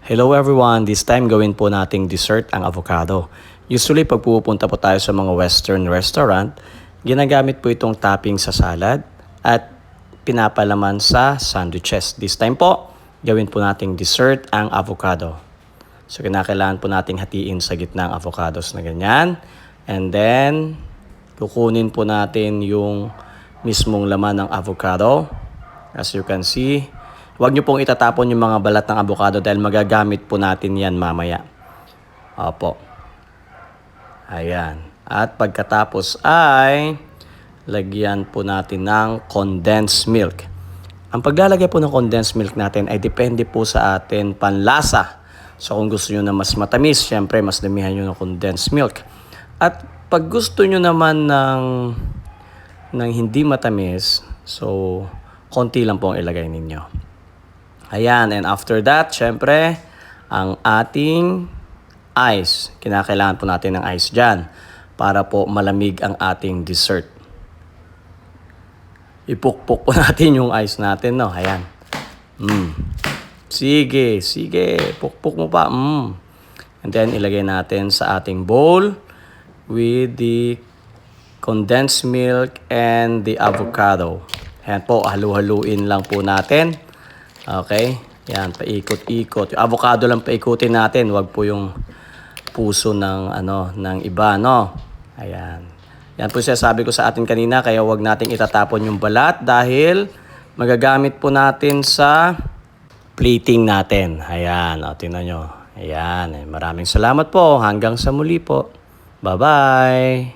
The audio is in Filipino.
Hello everyone, this time gawin po nating dessert ang avocado. Usually pag pupunta po tayo sa mga western restaurant, ginagamit po itong topping sa salad at pinapalaman sa sandwiches. This time po, gawin po nating dessert ang avocado. So kinakailangan po nating hatiin sa gitna ang avocados na ganyan. And then, kukunin po natin yung mismong laman ng avocado. As you can see, huwag nyo pong itatapon yung mga balat ng avocado dahil magagamit po natin yan mamaya. Opo. Ayan. At pagkatapos ay lagyan po natin ng condensed milk. Ang paglalagay po ng condensed milk natin ay depende po sa atin panlasa. So kung gusto nyo na mas matamis, syempre mas damihan nyo ng condensed milk. At pag gusto nyo naman ng hindi matamis, so konti lang po ang ilagay ninyo. Ayan, and after that, syempre, ang ating ice. Kinakailangan po natin ng ice dyan para po malamig ang ating dessert. Ipukpok po natin yung ice natin, no? Ayan. Sige, pukpok mo pa. And then, ilagay natin sa ating bowl with the condensed milk and the avocado. Ayan po, halu-haluin lang po natin. Okay? Yan, paikot-ikot. Yung avocado lang paikutin natin, wag po yung puso ng ng iba, no? Ayan. Yan po siya sabi ko sa atin kanina, kaya wag nating itatapon yung balat dahil magagamit po natin sa plating natin. Ayan, tingnan nyo. Ayan, maraming salamat po. Hanggang sa muli po. Bye-bye.